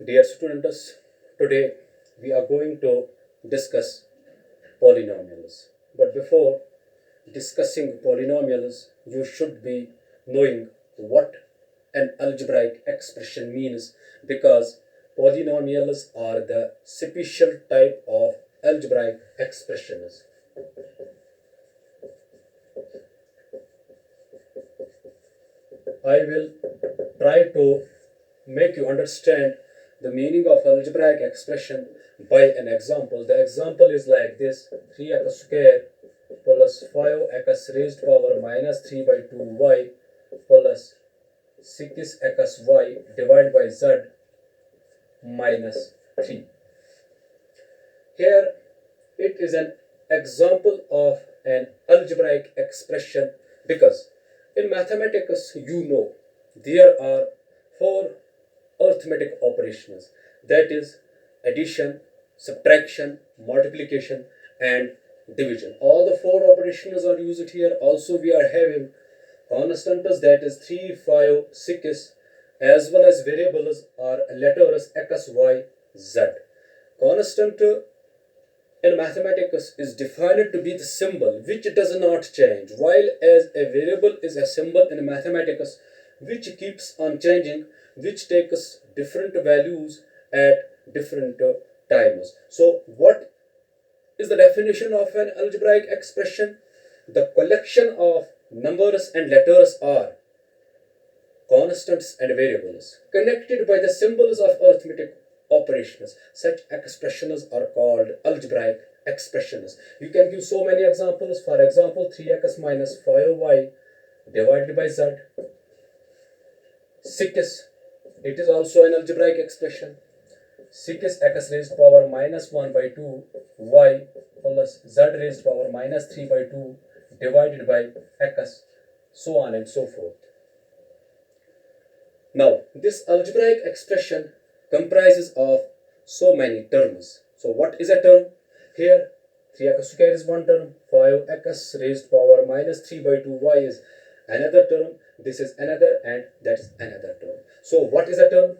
Dear students, today we are going to discuss polynomials. But before discussing polynomials, you should be knowing what an algebraic expression means, because polynomials are the special type of algebraic expressions. I will try to make you understand the meaning of algebraic expression by an example. The example is like this: 3x square plus 5x raised power minus 3 by 2y plus 6xy divided by z minus 3. Here it is an example of an algebraic expression, because in mathematics there are four arithmetic operations, that is addition, subtraction, multiplication and division. All the four operations are used here. Also we are having constants, that is 3, 5, 6, as well as variables are letters x, y, z. Constant in mathematics is defined to be the symbol which does not change, while as a variable is a symbol in mathematics which keeps on changing, which takes different values at different times. So what is the definition of an algebraic expression? The collection of numbers and letters are constants and variables connected by the symbols of arithmetic operations. Such expressions are called algebraic expressions. You can give so many examples. For example, 3x minus 5y divided by z. 6, it is also an algebraic expression. 6x raised power minus 1 by 2 y plus z raised power minus 3 by 2 divided by x, so on and so forth. Now, this algebraic expression comprises of so many terms. So what is a term? Here 3x square is one term, 5x raised power minus 3 by 2y is another term, this is another, and that is another term. So what is a term?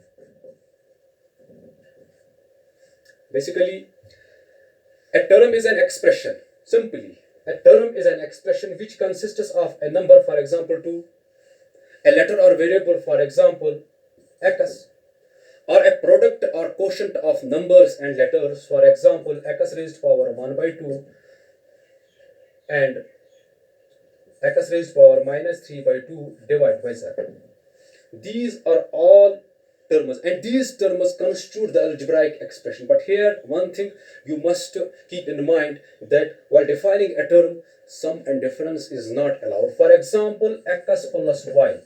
Basically, a term is an expression. Simply, a term is an expression which consists of a number, for example 2, a letter or variable, for example x, or a product or quotient of numbers and letters, for example x raised power 1 by 2 and x raised power minus 3 by 2 divided by z. These are all terms, and these terms constitute the algebraic expression. But here one thing you must keep in mind, that while defining a term, sum and difference is not allowed. For example, x plus y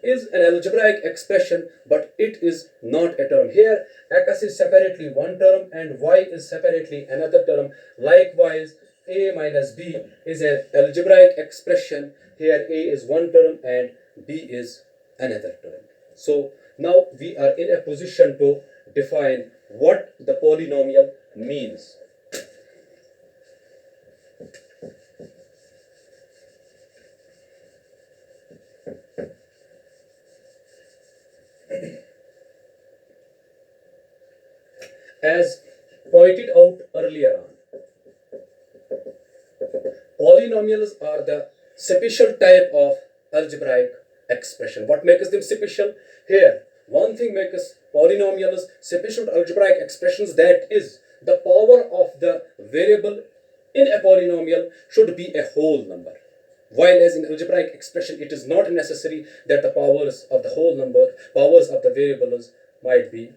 is an algebraic expression, but it is not a term. Here x is separately one term and y is separately another term. Likewise, a minus b is an algebraic expression. Here a is one term and b is another term. So now we are in a position to define what the polynomial means. As pointed out earlier on, polynomials are the special type of algebraic expression. What makes them special? Here, one thing makes polynomials special algebraic expressions, that is, the power of the variable in a polynomial should be a whole number. While as in algebraic expression, it is not necessary that the powers of the whole number, powers of the variables might be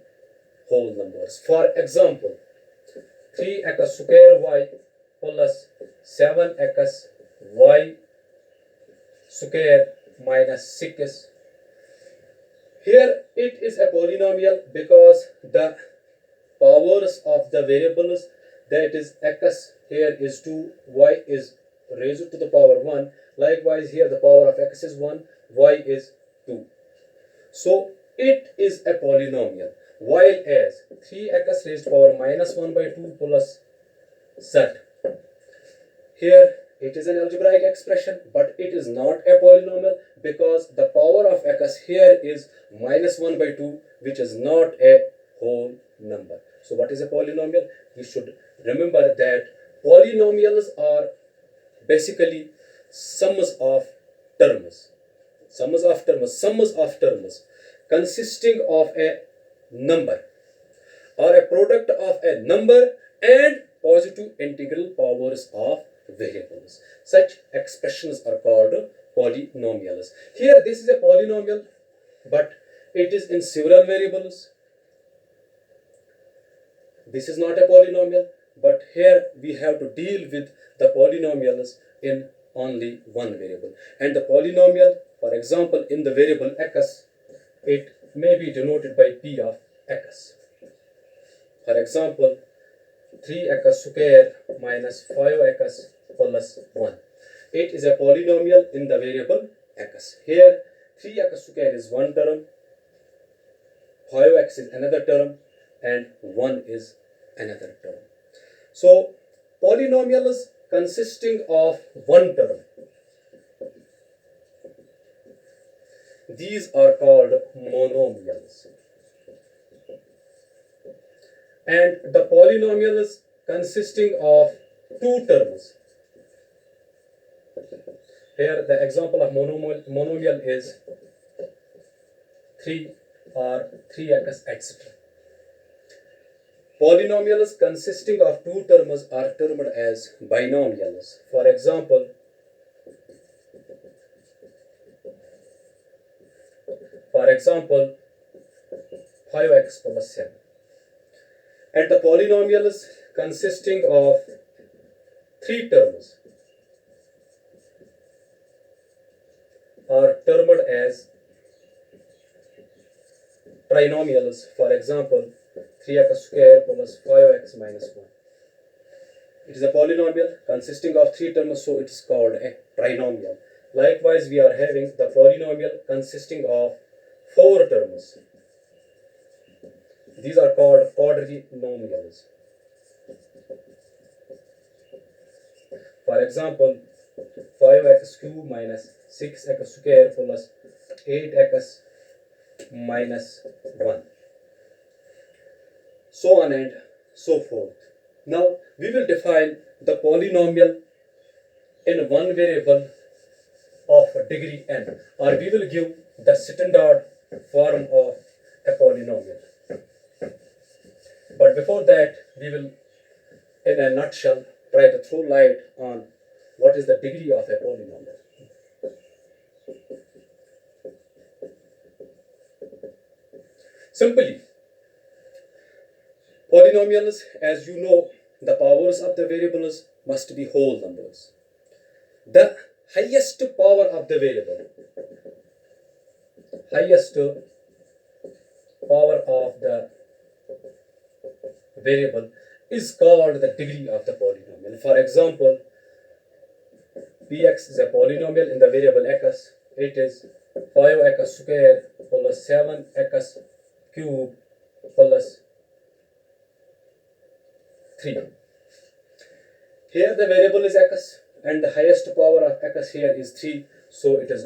whole numbers. For example, 3x square y plus 7x y square minus 6. Here it is a polynomial because the powers of the variables, that is x here is 2, y is raised to the power 1. Likewise here the power of x is 1, y is 2. So it is a polynomial. While as 3x raised to power minus 1 by 2 plus z, here it is an algebraic expression, but it is not a polynomial because the power of x here is minus 1 by 2, which is not a whole number. So what is a polynomial? You should remember that polynomials are basically sums of terms. Sums of terms consisting of a number or a product of a number and positive integral powers of variables. Such expressions are called polynomials. Here this is a polynomial, but it is in several variables. This is not a polynomial, but here we have to deal with the polynomials in only one variable. And the polynomial, for example, in the variable x, it may be denoted by p of x. For example, 3x square minus 5x plus 1. It is a polynomial in the variable x. Here, 3x square is one term, 5x is another term, and 1 is another term. So, polynomials consisting of one term, these are called monomials. And the polynomials consisting of two terms. Here the example of monomial is 3 or 3x, etc. Polynomials consisting of two terms are termed as binomials. For example, 5x plus 7. And the polynomials consisting of three terms are termed as trinomials. For example, 3x square plus 5x minus 1. It is a polynomial consisting of three terms, so it is called a trinomial. Likewise, we are having the polynomial consisting of four terms. These are called quadrinomials. For example, 5x cubed minus 6x square plus 8x minus 1. So on and so forth. Now, we will define the polynomial in one variable of degree n, or we will give the standard form of a polynomial. But before that, we will, in a nutshell, try to throw light on what is the degree of a polynomial. Simply, polynomials, as you know, the powers of the variables must be whole numbers. The highest power of the variable, is called the degree of the polynomial. For example, px is a polynomial in the variable x. It is 5x square plus 7x cubed plus 3. Here the variable is x and the highest power of x here is 3, so it is